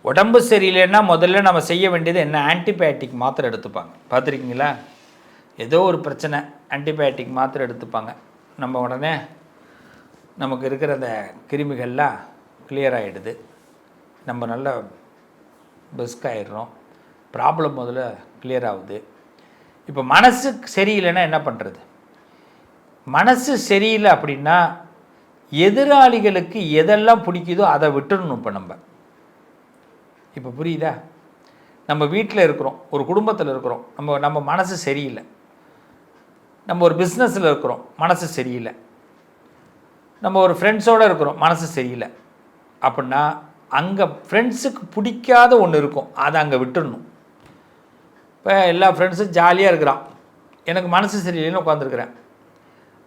உடம்பு சரியில்லைன்னா முதல்ல நம்ம செய்ய வேண்டியது என்ன? ஆன்டிபயோட்டிக் மாத்திரை எடுத்துப்பாங்க. பார்த்துருக்கீங்களா? ஏதோ ஒரு பிரச்சனை, ஆன்டிபயோட்டிக் மாத்திரை எடுத்துப்பாங்க. நம்ம உடனே நமக்கு இருக்கிற அந்த கிருமிகள்லாம் கிளியர் ஆகிடுது, நம்ம நல்ல பெஸ்க் ஆகிடுறோம், ப்ராப்ளம் முதல்ல கிளியர் ஆகுது. இப்போ மனசு சரியில்லைன்னா என்ன பண்ணுறது? மனசு சரியில்லை அப்படின்னா எதிராளிகளுக்கு எதெல்லாம் பிடிக்குதோ அதை விட்டுடணும். இப்போ புரியுதா? நம்ம வீட்டில் இருக்கிறோம், ஒரு குடும்பத்தில் இருக்கிறோம், நம்ம மனசு சரியில்லை. நம்ம ஒரு பிஸ்னஸில் இருக்கிறோம், மனசு சரியில்லை. நம்ம ஒரு ஃப்ரெண்ட்ஸோடு இருக்கிறோம், மனசு சரியில்லை. அப்படின்னா அங்கே ஃப்ரெண்ட்ஸுக்கு பிடிக்காத ஒன்று இருக்கும், அதை அங்கே விட்டுடணும். இப்போ எல்லா ஃப்ரெண்ட்ஸும் ஜாலியாக இருக்கிறான், எனக்கு மனசு சரியில்லைன்னு உட்காந்துருக்குறேன்.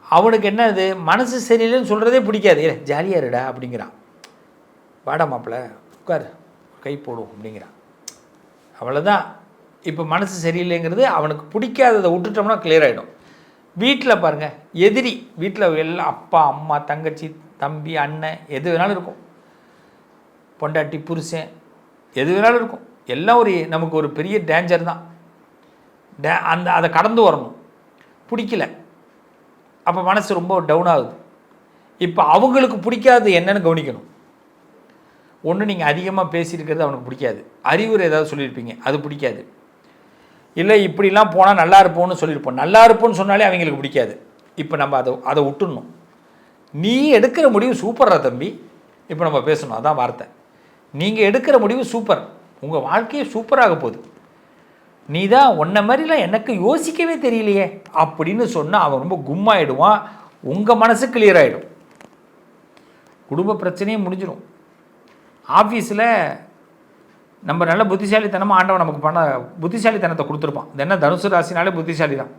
அவனுக்கு என்ன, இது மனசு சரியில்லைன்னு சொல்கிறதே பிடிக்காது. ஜாலியாக இருடா அப்படிங்கிறான். வாடா மாப்பிள்ள உட்கார், கை போடும் அப்படிங்கிறான். அவ்வளோதான். இப்போ மனசு சரியில்லைங்கிறது அவனுக்கு பிடிக்காததை விட்டுட்டோம்னா கிளியர் ஆகிடும். வீட்டில் பாருங்கள், எதிரி வீட்டில் எல்லாம் அப்பா அம்மா தங்கச்சி தம்பி அண்ணன் எது வேணாலும் இருக்கும், பொண்டாட்டி புருஷன் எது வேணாலும் இருக்கும், எல்லாம் நமக்கு ஒரு பெரிய டேஞ்சர் தான். அதை கடந்து வரணும். பிடிக்கல, அப்போ மனசு ரொம்ப டவுன் ஆகுது. இப்போ அவங்களுக்கு பிடிக்காது என்னன்னு கவனிக்கணும். ஒன்று, நீங்கள் அதிகமாக பேசியிருக்கிறது அவனுக்கு பிடிக்காது, அறிவுரை ஏதாவது சொல்லியிருப்பீங்க, அது பிடிக்காது. இல்லை இப்படிலாம் போனால் நல்லா இருப்போம்னு சொல்லியிருப்போம், நல்லா இருப்போம்னு சொன்னாலே அவங்களுக்கு பிடிக்காது. இப்போ நம்ம அதை விட்டுடணும். நீ எடுக்கிற முடிவு சூப்பரா தம்பி, இப்போ நம்ம பேசணும், அதான் வார்த்தை. நீங்கள் எடுக்கிற முடிவு சூப்பர், உங்கள் வாழ்க்கையே சூப்பராக போகுது, நீ தான் உன்ன மாதிரிலாம் எனக்கு யோசிக்கவே தெரியலையே அப்படின்னு சொன்னால் அவன் ரொம்ப கும்மாயிடுவான். உங்கள் மனசு கிளியர் ஆகிடும், குடும்ப பிரச்சனையே முடிஞ்சிடும். ஆஃபீஸில் நம்ம நல்ல புத்திசாலித்தனமாக ஆண்டவன் நமக்கு புத்திசாலித்தனத்தை கொடுத்துருப்பான். இது என்ன, தனுசு ராசினாலே புத்திசாலி தான்.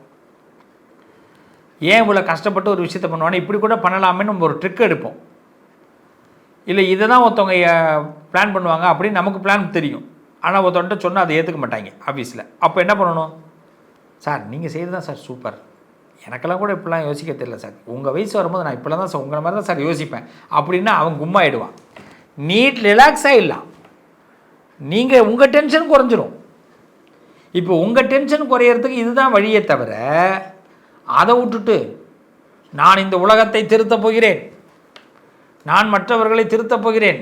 ஏன் இவ்வளோ கஷ்டப்பட்டு ஒரு விஷயத்தை பண்ணுவானே, இப்படி கூட பண்ணலாமேன்னு நம்ம ஒரு ட்ரிக் எடுப்போம். இல்லை இதை தான் ஒருத்தவங்க பிளான் பண்ணுவாங்க அப்படின்னு நமக்கு பிளான் தெரியும். ஆனால் ஒருத்தவன்ட்ட சொன்னால் அதை ஏற்றுக்க மாட்டாங்க ஆஃபீஸில். அப்போ என்ன பண்ணணும்? சார் நீங்கள் செய்கிறது தான் சார் சூப்பர், எனக்கெல்லாம் கூட இப்படிலாம் யோசிக்க தெரியல சார், உங்கள் வயசு வரும்போது நான் இப்படிலாம் தான் சார் உங்களை மாதிரி தான் சார் யோசிப்பேன் அப்படின்னா அவன் கும்மாயிடுவான். நீட் ரிலாக்ஸ் ஆகிடலாம், நீங்கள் உங்கள் டென்ஷன் குறைஞ்சிரும். இப்போ உங்கள் டென்ஷன் குறையிறதுக்கு இதுதான் வழியே தவிர, அதை விட்டுட்டு நான் இந்த உலகத்தை திருத்தப் போகிறேன், நான் மற்றவர்களை திருத்தப் போகிறேன்,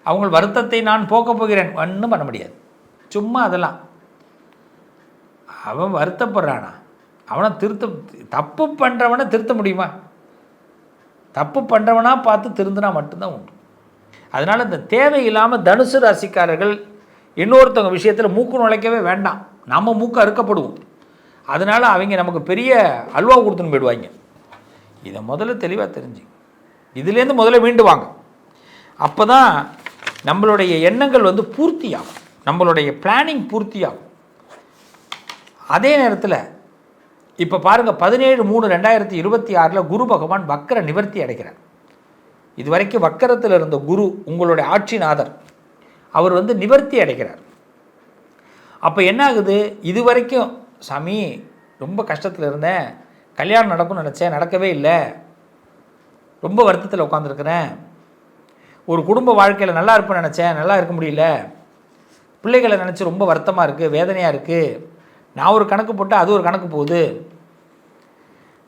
அவங்க வருத்தத்தை நான் போக்கப் போகிறேன், ஒன்றும் பண்ண முடியாது. சும்மா அதெல்லாம் அவன் வருத்தப்படுறானா, அவனை தப்பு பண்ணுறவனை திருத்த முடியுமா? தப்பு பண்ணுறவனா பார்த்து திருந்தினா மட்டும்தான் உண்டு. அதனால் இந்த தேவையில்லாமல் தனுசு ராசிக்காரர்கள் இன்னொருத்தவங்க விஷயத்தில் மூக்கு நுழைக்கவே வேண்டாம், நம்ம மூக்கு அறுக்கப்படுவோம். அதனால் அவங்க நமக்கு பெரிய அல்வா கொடுத்துன்னு போயிடுவாங்க. இதை முதல்ல தெளிவாக தெரிஞ்சு இதுலேருந்து முதல்ல மீண்டு வாங்க. அப்போ தான் நம்மளுடைய எண்ணங்கள் பூர்த்தியாகும், நம்மளுடைய பிளானிங் பூர்த்தியாகும். அதே நேரத்தில் இப்போ பாருங்கள், 17/3/2026 குரு பகவான் வக்கர நிவர்த்தி அடைகிறார். இது வரைக்கும் வக்கரத்தில் இருந்த குரு உங்களுடைய ஆட்சிநாதர், அவர் நிவர்த்தி அடைகிறார். அப்போ என்ன ஆகுது, இது வரைக்கும் சாமி ரொம்ப கஷ்டத்தில் இருந்தேன், கல்யாணம் நடக்கும்னு நினச்சேன், நடக்கவே இல்லை, ரொம்ப வருத்தத்தில் உட்காந்துருக்கிறேன், ஒரு குடும்ப வாழ்க்கையில் நல்லா இருப்பேன்னு நினச்சேன், நல்லா இருக்க முடியல, பிள்ளைகளை நினச்சி ரொம்ப வருத்தமாக இருக்குது, வேதனையாக இருக்குது, நான் ஒரு கணக்கு போட்டால் அது ஒரு கணக்கு போகுது,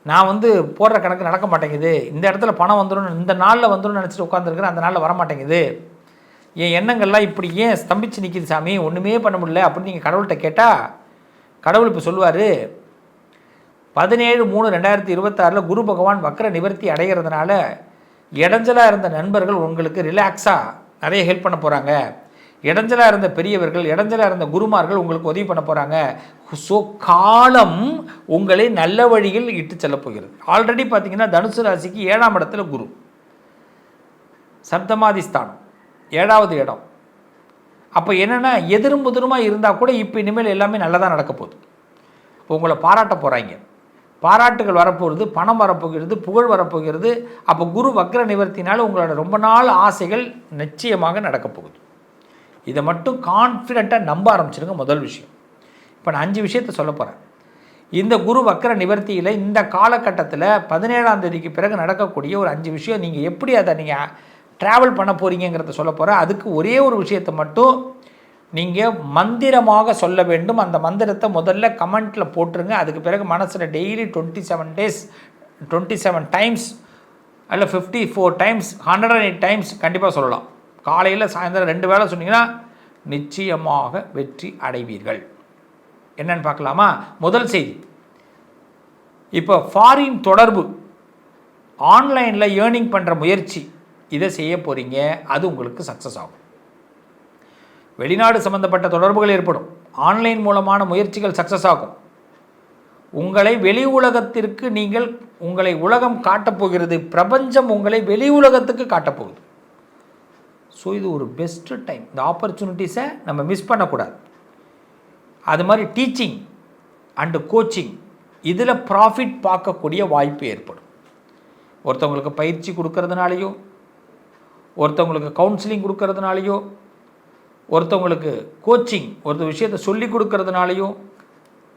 நான் போடுற கணக்கு நடக்க மாட்டேங்குது, இந்த இடத்துல பணம் வந்துடும், இந்த நாளில் வந்துடும் நினச்சிட்டு உட்காந்துருக்குறேன், அந்த நாளில் வர மாட்டேங்குது, என் எண்ணங்கள்லாம் இப்படி ஏன் ஸ்தம்பிச்சு நிற்கிது சாமி, ஒன்றுமே பண்ண முடியல அப்படின்னு நீங்கள் கடவுள்கிட்ட கேட்டால், கடவுள் இப்போ சொல்லுவார், 17/3/2026 குரு பகவான் வக்கர நிவர்த்தி அடைகிறதுனால இடைஞ்சலாக இருந்த நண்பர்கள் உங்களுக்கு ரிலாக்ஸாக நிறைய ஹெல்ப் பண்ண போகிறாங்க, இடைஞ்சலாக இருந்த பெரியவர்கள், இடைஞ்சலாக இருந்த குருமார்கள் உங்களுக்கு உதவி பண்ண போகிறாங்க. ஸோ காலம் உங்களை நல்ல வழியில் இட்டு செல்ல போகிறது. ஆல்ரெடி பார்த்தீங்கன்னா தனுசு ராசிக்கு 7ஆம் இடத்துல குரு, சப்தமாதிஸ்தானம் 7வது இடம். அப்போ என்னென்னா எதிரும் புதிருமாக இருந்தால் கூட இப்போ இனிமேல் எல்லாமே நல்லதாக நடக்க போகுது. இப்போ உங்களை பாராட்ட போகிறாங்க, பாராட்டுகள் வரப்போகிறது, பணம் வரப்போகிறது, புகழ் வரப்போகிறது. அப்போ குரு வக்ர நிவர்த்தினால் உங்களோட ரொம்ப நாள் ஆசைகள் நிச்சயமாக நடக்கப் போகுது. இதை மட்டும் கான்ஃபிடெண்ட்டாக நம்ப ஆரம்பிச்சிருங்க. முதல் விஷயம். இப்போ நான் 5 விஷயத்தை சொல்ல போகிறேன். இந்த குரு வக்ர நிவர்த்தியில் இந்த காலகட்டத்தில் 17ஆம் தேதிக்கு பிறகு நடக்கக்கூடிய ஒரு 5 விஷயம், நீங்கள் எப்படி அதை நீங்கள் ட்ராவல் பண்ண போகிறீங்கிறத சொல்ல போகிறேன். அதுக்கு ஒரே ஒரு விஷயத்தை மட்டும் நீங்கள் மந்திரமாக சொல்ல வேண்டும். அந்த மந்திரத்தை முதல்ல கமெண்ட்டில் போட்டுருங்க. அதுக்கு பிறகு மனசில் டெய்லி 27 டேஸ் 27 டைம்ஸ் அல்ல 54 டைம்ஸ் 108 டைம்ஸ் கண்டிப்பாக சொல்லலாம். காலையில் சாயந்தரம் 2 வேளை சொன்னீங்கன்னா நிச்சயமாக வெற்றி அடைவீர்கள். என்னன்னு பார்க்கலாமா? முதல் செய்தி, இப்போ ஃபாரின் தொடர்பு, ஆன்லைனில் ஏர்னிங் பண்ணுற முயற்சி, இதை செய்ய போகிறீங்க. அது உங்களுக்கு சக்ஸஸ் ஆகும். வெளிநாடு சம்பந்தப்பட்ட தொடர்புகள் ஏற்படும். ஆன்லைன் மூலமான முயற்சிகள் சக்ஸஸ் ஆகும். உங்களை வெளி உலகத்திற்கு நீங்கள் உங்களை உலகம் காட்டப்போகிறது. பிரபஞ்சம் உங்களை வெளி உலகத்துக்கு காட்டப்போகுது. ஸோ இது ஒரு பெஸ்ட்டு டைம். இந்த ஆப்பர்ச்சுனிட்டிஸை நம்ம மிஸ் பண்ணக்கூடாது. அது மாதிரி டீச்சிங் அண்டு கோச்சிங், இதில் ப்ராஃபிட் பார்க்கக்கூடிய வாய்ப்பு ஏற்படும். ஒருத்தவங்களுக்கு பயிற்சி கொடுக்கறதுனாலையோ, ஒருத்தவங்களுக்கு கவுன்சிலிங் கொடுக்கறதுனாலையோ, ஒருத்தவங்களுக்கு கோச்சிங் ஒரு விஷயத்தை சொல்லி கொடுக்கறதுனாலையும்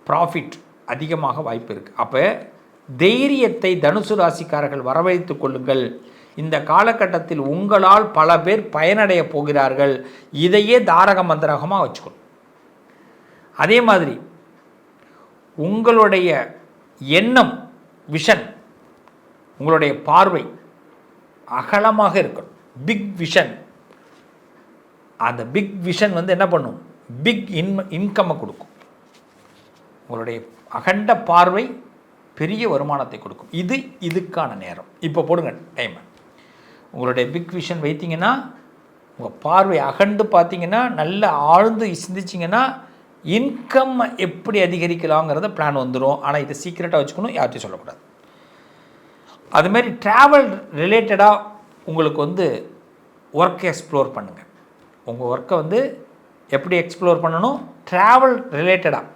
ப்ராஃபிட் அதிகமாக வாய்ப்பு இருக்குது. அப்போ தைரியத்தை தனுசு ராசிக்காரர்கள் வரவழைத்து கொள்ளுங்கள். இந்த காலகட்டத்தில் உங்களால் பல பேர் பயனடைய போகிறார்கள். இதையே தாரக மந்திரகமாக வச்சுக்கணும். அதே மாதிரி உங்களுடைய எண்ணம், விஷன், உங்களுடைய பார்வை அகலமாக இருக்கணும். Big vision. அந்த பிக் விஷன் என்ன பண்ணும்? பிக் இன்கம்மை கொடுக்கும். உங்களுடைய அகண்ட பார்வை பெரிய வருமானத்தை கொடுக்கும். இதுக்கான நேரம். இப்போ போடுங்க டைமை. உங்களுடைய பிக் விஷன் வைத்தீங்கன்னா, உங்கள் பார்வை அகண்டு பார்த்தீங்கன்னா, நல்ல ஆழ்ந்து சிந்திச்சிங்கன்னா இன்கம் எப்படி அதிகரிக்கலாங்கிறத பிளான் வந்துடும். ஆனால் இதை சீக்கிரட்டாக வச்சுக்கணும், யார்ட்டையும் சொல்லக்கூடாது. அதுமாரி ட்ராவல் ரிலேட்டடாக உங்களுக்கு ஒர்க் எக்ஸ்ப்ளோர் பண்ணுங்கள். உங்கள் ஒர்க்கை எப்படி எக்ஸ்ப்ளோர் பண்ணணும்? ட்ராவல் ரிலேட்டடாக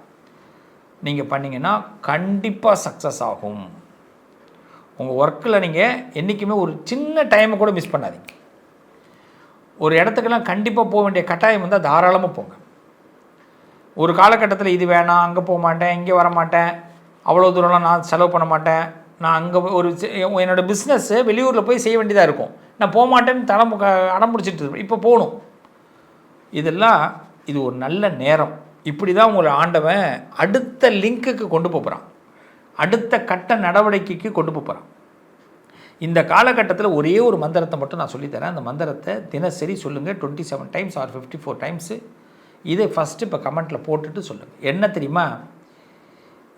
நீங்கள் பண்ணிங்கன்னா கண்டிப்பாக சக்ஸஸ் ஆகும். உங்கள் ஒர்க்கில் நீங்கள் என்றைக்குமே ஒரு சின்ன டைமை கூட மிஸ் பண்ணாதீங்க. ஒரு இடத்துக்கெல்லாம் கண்டிப்பாக போக வேண்டிய கட்டாயம் வந்தால் தாராளமாக போங்க. ஒரு காலகட்டத்தில் இது வேணாம், அங்கே போக மாட்டேன், இங்கே வரமாட்டேன், அவ்வளோ தூரம்லாம் நான் செலவு பண்ண மாட்டேன், நான் அங்கே என்னோடய பிஸ்னஸ்ஸு வெளியூரில் போய் செய்ய வேண்டியதாக இருக்கும், நான் போக மாட்டேன்னு அடம் பிடிச்சிட்டு இருப்பேன். இப்போ போகணும். இது ஒரு நல்ல நேரம். இப்படி தான் உங்களை ஆண்டவன் அடுத்த லிங்க்குக்கு கொண்டு போகிறான், அடுத்த கட்ட நடவடிக்கைக்கு கொண்டு போகிறான். இந்த காலகட்டத்தில் ஒரே ஒரு மந்திரத்தை மட்டும் நான் சொல்லித்தரேன். அந்த மந்திரத்தை தினசரி சொல்லுங்கள். 27 டைம்ஸ் ஆர் 54 டைம்ஸு. இதை ஃபஸ்ட்டு இப்போ கமெண்ட்டில் போட்டுட்டு சொல்லுங்கள். என்ன தெரியுமா?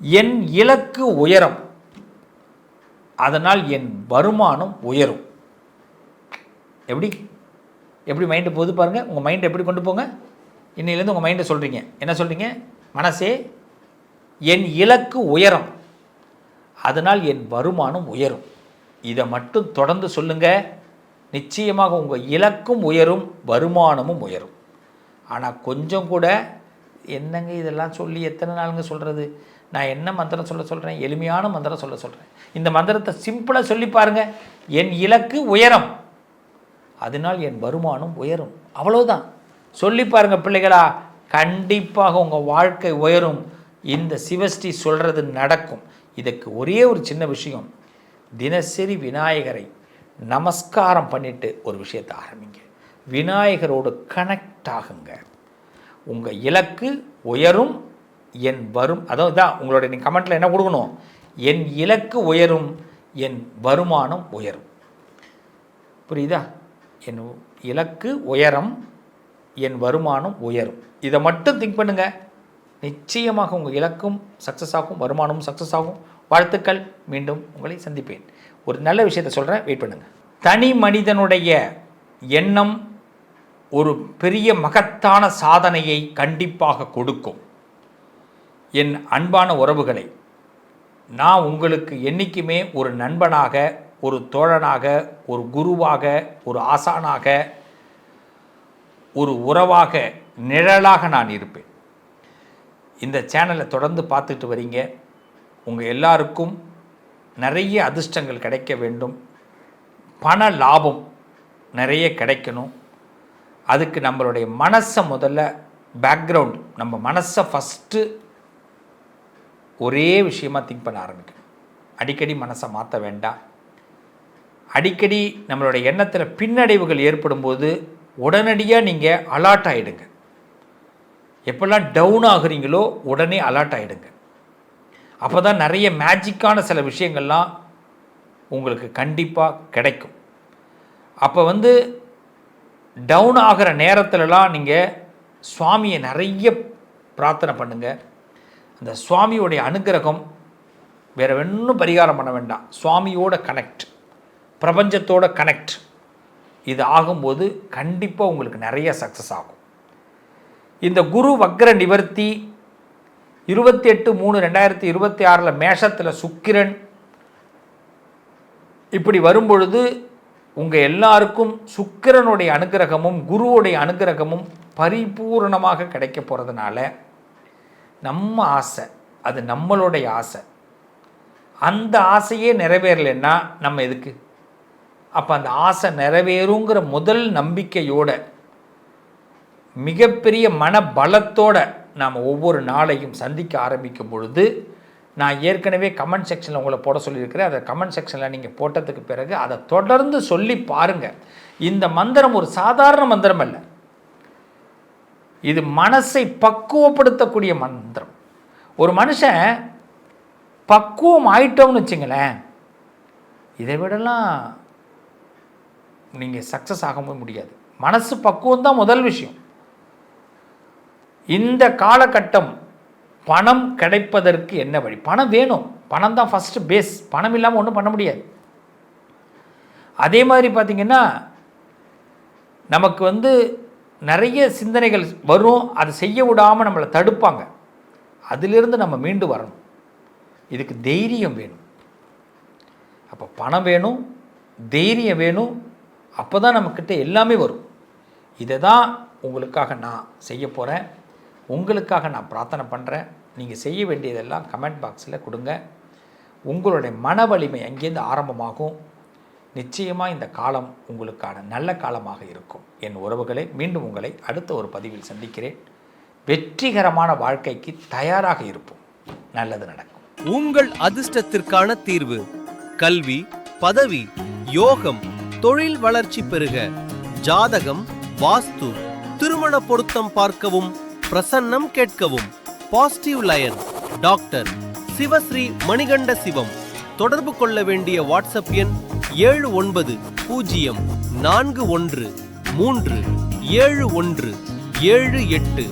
என் இலக்கு உயரம், அதனால் என் வருமானம் உயரும். எப்படி மைண்டு போகுது பாருங்கள். உங்கள் மைண்டை எப்படி கொண்டு போங்க. இன்னையிலேருந்து உங்கள் மைண்டை சொல்கிறீங்க. என்ன சொல்கிறீங்க? மனசே, என் இலக்கு உயரம், அதனால் என் வருமானம் உயரும். இதை மட்டும் தொடர்ந்து சொல்லுங்கள். நிச்சயமாக உங்கள் இலக்கும் உயரும், வருமானமும் உயரும். ஆனால் கொஞ்சம் கூட என்னங்க இதெல்லாம் சொல்லி எத்தனை நாளுங்க சொல்கிறது? நான் என்ன மந்திரம் சொல்கிறேன்? எளிமையான மந்திரம் சொல்கிறேன். இந்த மந்திரத்தை சிம்பிளாக சொல்லி பாருங்கள். என் இலக்கு உயரம், அதனால் என் வருமானம் உயரும். அவ்வளோதான். சொல்லி பாருங்கள் பிள்ளைகளா. கண்டிப்பாக உங்கள் வாழ்க்கை உயரும். இந்த சிவஸ்ரீ சொல்கிறது நடக்கும். இதுக்கு ஒரே ஒரு சின்ன விஷயம், தினசரி விநாயகரை நமஸ்காரம் பண்ணிவிட்டு ஒரு விஷயத்தை ஆரம்பிங்க. விநாயகரோடு கனெக்ட் ஆகுங்க. உங்கள் இலக்கு உயரும், என் வரும். அதாவது தான் உங்களோட நீங்கள் கமெண்ட்டில் என்ன கொடுக்கணும்? என் இலக்கு உயரும், என் வருமானம் உயரும். புரியுதா? என் இலக்கு உயரம், என் வருமானம் உயரும். இதை மட்டும் திங்க் பண்ணுங்கள். நிச்சயமாக உங்கள் இலக்கும் சக்ஸஸ் ஆகும், வருமானமும் சக்ஸஸ் ஆகும். வாழ்த்துக்கள். மீண்டும் உங்களை சந்திப்பேன். ஒரு நல்ல விஷயத்தை சொல்கிறேன், வெயிட் பண்ணுங்கள். தனி மனிதனுடைய எண்ணம் ஒரு பெரிய மகத்தான சாதனையை கண்டிப்பாக கொடுக்கும். என் அன்பான உறவுகளை, நான் உங்களுக்கு என்றைக்குமே ஒரு நண்பனாக, ஒரு தோழனாக, ஒரு குருவாக, ஒரு ஆசானாக, ஒரு உறவாக, நிழலாக நான் இருப்பேன். இந்த சேனலை தொடர்ந்து பார்த்துட்டு வரீங்க. உங்கள் எல்லாருக்கும் நிறைய அதிர்ஷ்டங்கள் கிடைக்க வேண்டும், பண லாபம் நிறைய கிடைக்கணும். அதுக்கு நம்மளுடைய மனசை முதல்ல பேக்ரவுண்ட், நம்ம மனசை ஃபஸ்ட்டு ஒரே விஷயமாக திங்க் பண்ண ஆரம்பிக்கணும். அடிக்கடி மனசை மாற்ற வேண்டாம். அடிக்கடி நம்மளுடைய எண்ணத்தில் பின்னடைவுகள் ஏற்படும்போது உடனடியாக நீங்கள் அலர்ட் ஆகிடுங்க. எப்பெல்லாம் டவுன் ஆகுறீங்களோ உடனே அலர்ட் ஆகிடுங்க. அப்போ தான் நிறைய மேஜிக்கான சில விஷயங்கள்லாம் உங்களுக்கு கண்டிப்பாக கிடைக்கும். அப்போ டவுன் ஆகிற நேரத்துலலாம் நீங்கள் சுவாமியை நிறைய பிரார்த்தனை பண்ணுங்கள். அந்த சுவாமியோடைய அனுகிரகம் வேறு ஒன்றும் பரிகாரம் பண்ண வேண்டாம். சுவாமியோட கனெக்ட், பிரபஞ்சத்தோட கனெக்ட், இது ஆகும்போது கண்டிப்பாக உங்களுக்கு நிறைய சக்ஸஸ் ஆகும். இந்த குரு வக்ர நிவர்த்தி 28/3/2026 மேஷத்தில் சுக்கிரன் இப்படி வரும்பொழுது உங்கள் எல்லாருக்கும் சுக்கிரனுடைய அனுகிரகமும் குருவுடைய அனுகிரகமும் பரிபூர்ணமாக கிடைக்க போகிறதுனால நம்ம ஆசை, அது நம்மளுடைய ஆசை, அந்த ஆசையே நிறைவேறலைன்னா நம்ம எதுக்கு? அப்போ அந்த ஆசை நிறைவேறுங்கிற முதல் நம்பிக்கையோட மிகப்பெரிய மன பலத்தோட நாம் ஒவ்வொரு நாளையும் சந்திக்க ஆரம்பிக்கும் பொழுது, நான் ஏற்கனவே கமெண்ட் செக்ஷனில் உங்களை போட சொல்லியிருக்கிறேன். அதை கமெண்ட் செக்ஷனில் நீங்கள் போட்டதுக்கு பிறகு அதை தொடர்ந்து சொல்லி பாருங்கள். இந்த மந்திரம் ஒரு சாதாரண மந்திரம் அல்ல, இது மனசை பக்குவப்படுத்தக்கூடிய மந்திரம். ஒரு மனுஷன் பக்குவம் ஆயிட்டோம்னு வச்சுங்களேன், இதை விடலாம் நீங்கள் சக்ஸஸ் ஆகவே முடியாது. மனசு பக்குவம் தான் முதல் விஷயம். இந்த காலகட்டம் பணம் கிடைப்பதற்கு என்ன வழி? பணம் வேணும், பணம் தான் ஃபஸ்ட்டு பேஸ். பணம் இல்லாமல் ஒன்றும் பண்ண முடியாது. அதே மாதிரி பார்த்திங்கன்னா நமக்கு நிறைய சிந்தனைகள் வரும், அதை செய்ய விடாமல் நம்மளை தடுப்பாங்க. அதிலிருந்து நம்ம மீண்டு வரணும். இதுக்கு தைரியம் வேணும். அப்போ பணம் வேணும், தைரியம் வேணும், அப்போ தான் நம்மக்கிட்ட எல்லாமே வரும். இதை தான் உங்களுக்காக நான் செய்ய போகிறேன், உங்களுக்காக நான் பிரார்த்தனை பண்ணுறேன். நீங்கள் செய்ய வேண்டியதெல்லாம் கமெண்ட் பாக்ஸில் கொடுங்க. உங்களுடைய மன வலிமை அங்கேருந்து ஆரம்பமாகும். நிச்சயமாக இந்த காலம் உங்களுக்கான நல்ல காலமாக இருக்கும். என் உறவுகளை மீண்டும் உங்களை அடுத்த ஒரு பதிவில் சந்திக்கிறேன். வெற்றிகரமான வாழ்க்கைக்கு தயாராக இருப்போம். நல்லது நடக்கும். உங்கள் அதிர்ஷ்டத்திற்கான தீர்வு: கல்வி, பதவி, யோகம், தொழில் வளர்ச்சி பெருக. ஜாதகம், வாஸ்து, திருமண பொருத்தம் பார்க்கவும், பிரசன்னம் கேட்கவும். Positive lion doctor Sivasri Manikanda Sivam. தொடர்பு கொள்ள வேண்டிய வாட்ஸ்அப் எண் 7904137178.